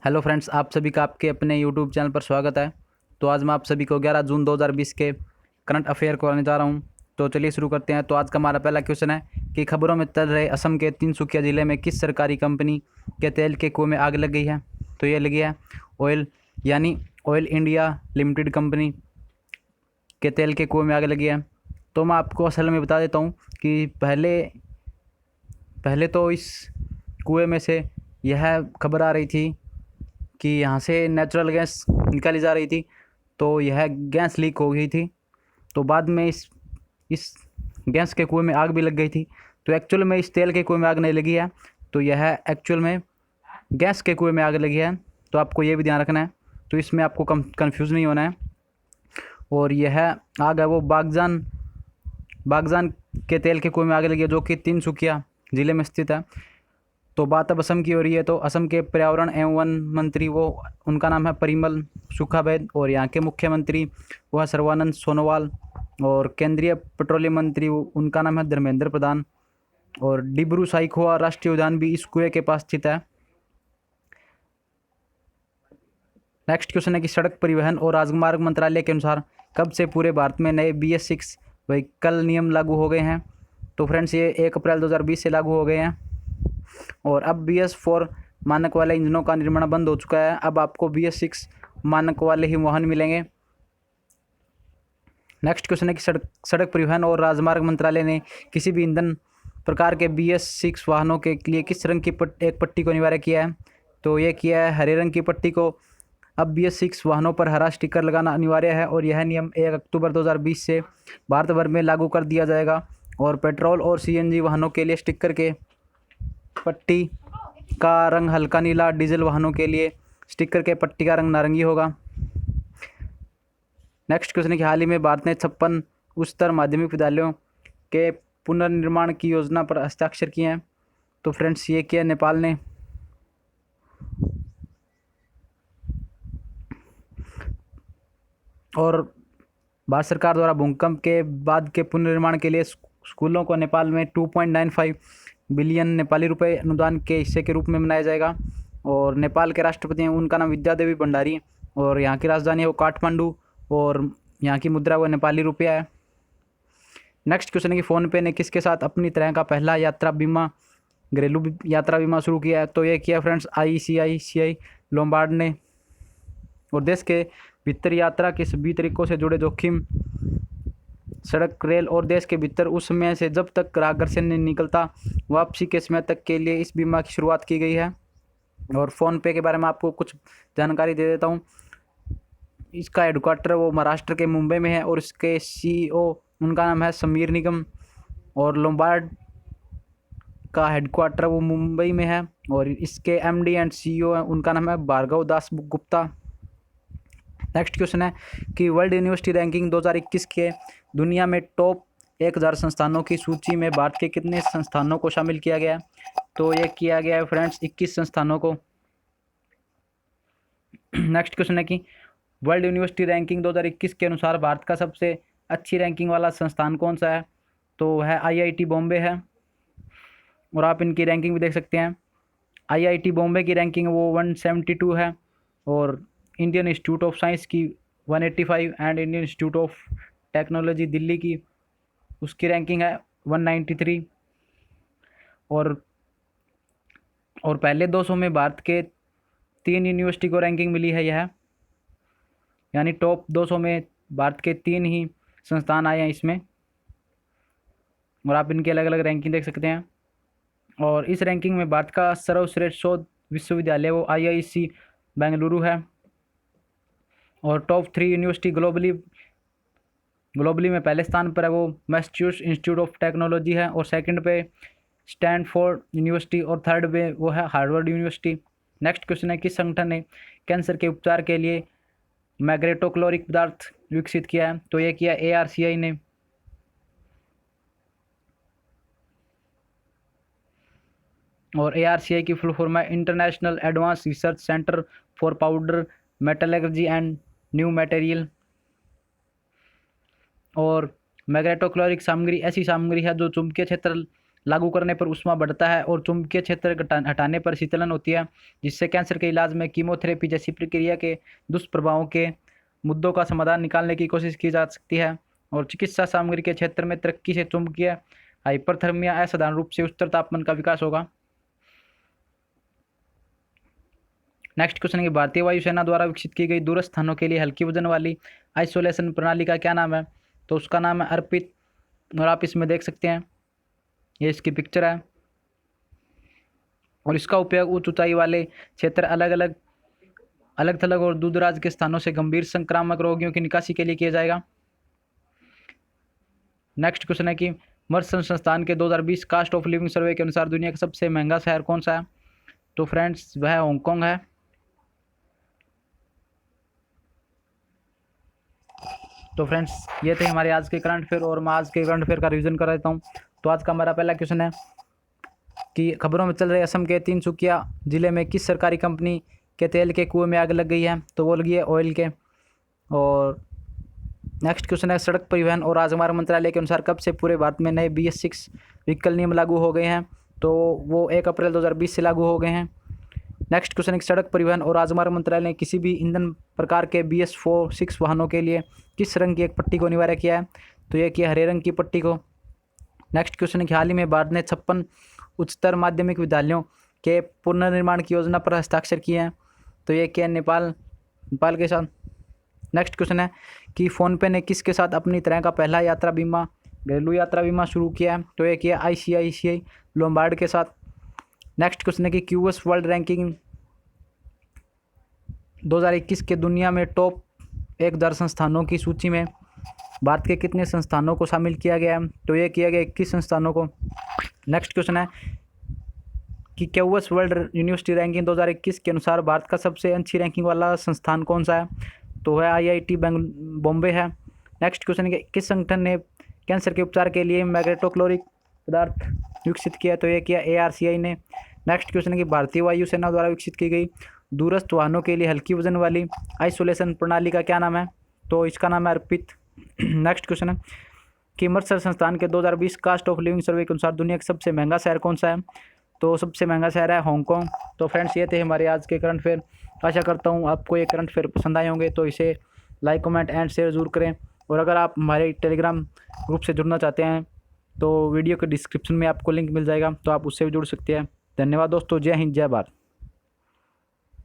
Hello friends, आप सभी का आपके अपने यूट्यूब चैनल पर स्वागत है। तो आज मैं आप सभी को 11 जून 2020 के करंट अफेयर कराने जा रहा हूं। तो चलिए शुरू करते हैं। तो आज का हमारा पहला क्वेश्चन है कि खबरों में चल रहे असम के तिनसुकिया ज़िले में किस सरकारी कंपनी के तेल के कुएं में आग लग गई है। तो ये लगी है ऑयल यानी ऑयल इंडिया लिमिटेड कंपनी के तेल के कुएं में आग लगी है। तो मैं आपको असल में बता देता हूँ कि पहले पहले तो इस कुएं में से यह खबर आ रही थी कि यहाँ से नेचुरल गैस निकाली जा रही थी, तो यह गैस लीक हो गई थी। तो बाद में इस गैस के कुएं में आग भी लग गई थी। तो एक्चुअल में इस तेल के कुएं में आग नहीं लगी है, तो यह एक्चुअल में गैस के कुएं में आग लगी है। तो आपको ये भी ध्यान रखना है, तो इसमें आपको कंफ्यूज नहीं होना है। और यह आग है वो बागजान के तेल के कुएं में आग लगी है, जो कि तिनसुकिया ज़िले में स्थित है। तो बात अब असम की हो रही है। तो असम के पर्यावरण एवं वन मंत्री उनका नाम है परिमल सुखाबैद, और यहाँ के मुख्यमंत्री वो है सर्बानंद सोनोवाल, और केंद्रीय पेट्रोलियम मंत्री उनका नाम है धर्मेंद्र प्रधान। और डिब्रू साइखोवा राष्ट्रीय उद्यान भी इस कुएं के पास स्थित है। नेक्स्ट क्वेश्चन है कि सड़क परिवहन और राजमार्ग मंत्रालय के अनुसार कब से पूरे भारत में नए BS6 व्हीकल नियम लागू हो गए हैं। तो फ्रेंड्स, ये 1 अप्रैल 2020 से लागू हो गए हैं। और अब BS4 मानक वाले इंजनों का निर्माण बंद हो चुका है। अब आपको BS6 मानक वाले ही वाहन मिलेंगे। नेक्स्ट क्वेश्चन है कि सड़क परिवहन और राजमार्ग मंत्रालय ने किसी भी ईंधन प्रकार के BS6 वाहनों के लिए किस रंग की एक पट्टी को अनिवार्य किया है। तो ये किया है हरे रंग की पट्टी को। अब BS6 वाहनों पर हरा स्टिकर लगाना अनिवार्य है, और यह नियम 1 अक्टूबर 2020 से भारत भर में लागू कर दिया जाएगा। और पेट्रोल और CNG वाहनों के लिए स्टिकर के पट्टी का रंग हल्का नीला, डीजल वाहनों के लिए स्टिकर के पट्टी का रंग नारंगी होगा। नेक्स्ट क्वेश्चन है कि हाल ही में भारत ने 56 उच्चतर माध्यमिक विद्यालयों के पुनर्निर्माण की योजना पर हस्ताक्षर किए हैं। तो फ्रेंड्स, ये किया नेपाल ने। और भारत सरकार द्वारा भूकंप के बाद के पुनर्निर्माण के लिए स्कूलों को नेपाल में 2.95 बिलियन नेपाली रुपए अनुदान के हिस्से के रूप में मनाया जाएगा। और नेपाल के राष्ट्रपति हैं, उनका नाम विद्यादेवी भंडारी, और यहाँ की राजधानी है वो काठमांडू, और यहाँ की मुद्रा वो नेपाली रुपया है। नेक्स्ट क्वेश्चन है कि फ़ोनपे ने किसके साथ अपनी तरह का पहला घरेलू यात्रा बीमा शुरू किया है। तो ये किया फ्रेंड्स ICICI लोम्बार्ड ने। और देश के भीतर यात्रा के सभी तरीकों से जुड़े जोखिम, सड़क, रेल और देश के भीतर उस समय से जब तक ग्राहक घर से नहीं निकलता वापसी के समय तक के लिए इस बीमा की शुरुआत की गई है। और फ़ोनपे के बारे में आपको कुछ जानकारी दे देता हूँ। इसका हेडक्वार्टर वो महाराष्ट्र के मुंबई में है, और इसके CEO उनका नाम है समीर निगम। और लोम्बार्ड का हेडक्वार्टर वो मुंबई में है, और इसके MD एंड CEO हैं, उनका नाम है भार्गव दास गुप्ता। नेक्स्ट क्वेश्चन है कि वर्ल्ड यूनिवर्सिटी रैंकिंग 2021 के दुनिया में टॉप 1000 संस्थानों की सूची में भारत के कितने संस्थानों को शामिल किया गया है। तो ये किया गया है फ्रेंड्स 21 संस्थानों को। नेक्स्ट क्वेश्चन है कि वर्ल्ड यूनिवर्सिटी रैंकिंग 2021 के अनुसार भारत का सबसे अच्छी रैंकिंग वाला संस्थान कौन सा है। तो वह IIT बॉम्बे है, और आप इनकी रैंकिंग भी देख सकते हैं। IIT बॉम्बे की रैंकिंग वो 172 है, और इंडियन इंस्टीट्यूट ऑफ साइंस की 185, and Indian institute of technology Delhi की उसकी रैंकिंग है 193। और पहले 200 में भारत के 3 यूनिवर्सिटी को रैंकिंग मिली है यह, यानी टॉप 200 में भारत के 3 ही संस्थान आए हैं इसमें। और आप इनकी अलग अलग रैंकिंग देख सकते हैं। और इस रैंकिंग में भारत का सर्वश्रेष्ठ शोध विश्वविद्यालय वो IISc बेंगलुरु है। और टॉप 3 यूनिवर्सिटी ग्लोबली में पहले स्थान पर है वो मैसाचुसेट्स इंस्टीट्यूट ऑफ टेक्नोलॉजी है, और सेकंड पे स्टैनफोर्ड यूनिवर्सिटी, और थर्ड पे वो है हार्वर्ड यूनिवर्सिटी। नेक्स्ट क्वेश्चन है किस संगठन ने कैंसर के उपचार के लिए मैग्नेटोक्लोरिक पदार्थ विकसित किया है। तो ये किया ARCI ने। और ARCI की फुल फॉर्म है international advance research centre for powder metallurgy and new material. और मैग्नेटोक्लोरिक सामग्री ऐसी सामग्री है जो चुंबकीय क्षेत्र लागू करने पर ऊष्मा बढ़ता है और चुंबकीय क्षेत्र हटाने पर शीतलन होती है, जिससे कैंसर के इलाज में कीमोथेरेपी जैसी प्रक्रिया के दुष्प्रभावों के मुद्दों का समाधान निकालने की कोशिश की जा सकती है। और चिकित्सा सामग्री के क्षेत्र में तरक्की से चुंबकीय हाइपरथर्मिया असाधारण रूप से उच्चतर तापमान का विकास होगा। नेक्स्ट क्वेश्चन है कि भारतीय वायुसेना द्वारा विकसित की गई दूरस्थ स्थानों के लिए हल्की वजन वाली आइसोलेशन प्रणाली का क्या नाम है? तो उसका नाम है अर्पित, और आप इसमें देख सकते हैं, ये इसकी पिक्चर है। और इसका उपयोग उच्च ऊंचाई वाले क्षेत्र, अलग थलग और दूरदराज के स्थानों से गंभीर संक्रामक रोगियों की निकासी के लिए किया जाएगा। नेक्स्ट क्वेश्चन है कि मर्सन संस्थान के 2020 कास्ट ऑफ लिविंग सर्वे के अनुसार दुनिया का सबसे महंगा शहर कौन सा है? तो फ्रेंड्स वह हांगकांग है। तो फ्रेंड्स ये थे हमारे आज के करंट अफेयर, और मैं आज के करंट अफेयर का रिवीजन कर देता हूँ। तो आज का हमारा पहला क्वेश्चन है कि खबरों में चल रहे असम के तिनसुकिया जिले में किस सरकारी कंपनी के तेल के कुएं में आग लग गई है? तो वो लगी है ऑयल के। और नेक्स्ट क्वेश्चन है सड़क परिवहन और राजमार्ग मंत्रालय के अनुसार कब से पूरे भारत में नए BS6 व्हीकल नियम लागू हो गए हैं? तो वो 1 अप्रैल 2020 से लागू हो गए हैं। नेक्स्ट क्वेश्चन है सड़क परिवहन और राजमार्ग मंत्रालय ने किसी भी ईंधन प्रकार के BS4-6 वाहनों के लिए किस रंग की एक पट्टी को अनिवार्य किया है? तो यह किया हरे रंग की पट्टी को। नेक्स्ट क्वेश्चन है कि हाल ही में भारत ने 56 उच्चतर माध्यमिक विद्यालयों के पुनर्निर्माण की योजना पर हस्ताक्षर किए हैं। तो ये किया नेपाल के साथ। नेक्स्ट क्वेश्चन है कि फ़ोनपे ने किसके साथ अपनी तरह का पहला घरेलू यात्रा बीमा शुरू किया है? तो ये किया ICICI लोम्बार्ड के साथ। नेक्स्ट क्वेश्चन है कि QS वर्ल्ड रैंकिंग 2021 के दुनिया में टॉप 1000 संस्थानों की सूची में भारत के कितने संस्थानों को शामिल किया गया है? तो ये किया गया 21 संस्थानों को। नेक्स्ट क्वेश्चन है कि QS वर्ल्ड यूनिवर्सिटी रैंकिंग 2021 के अनुसार भारत का सबसे अच्छी रैंकिंग वाला संस्थान कौन सा है? तो है IIT बॉम्बे है। नेक्स्ट क्वेश्चन है कि किस संगठन ने कैंसर के उपचार के लिए मैग्नेटोक्लोरिक पदार्थ विकसित किया? तो यह किया ARCI ने। नेक्स्ट क्वेश्चन है कि भारतीय वायुसेना द्वारा विकसित की गई दूरस्थ वाहनों के लिए हल्की वजन वाली आइसोलेशन प्रणाली का क्या नाम है? तो इसका नाम है अर्पित। नेक्स्ट क्वेश्चन है कि मर्सर संस्थान के 2020 कास्ट ऑफ लिविंग सर्वे के अनुसार दुनिया का सबसे महंगा शहर कौन सा है? तो सबसे महंगा शहर है हांगकांग। तो फ्रेंड्स ये थे हमारे आज के करंट अफेयर। आशा करता हूँ आपको ये करंट अफेयर पसंद आए होंगे। तो इसे लाइक, कमेंट एंड शेयर जरूर करें। और अगर आप हमारे टेलीग्राम ग्रुप से जुड़ना चाहते हैं तो वीडियो के डिस्क्रिप्शन में आपको लिंक मिल जाएगा, तो आप उससे भी जुड़ सकते हैं। धन्यवाद दोस्तों। जय हिंद, जय भारत।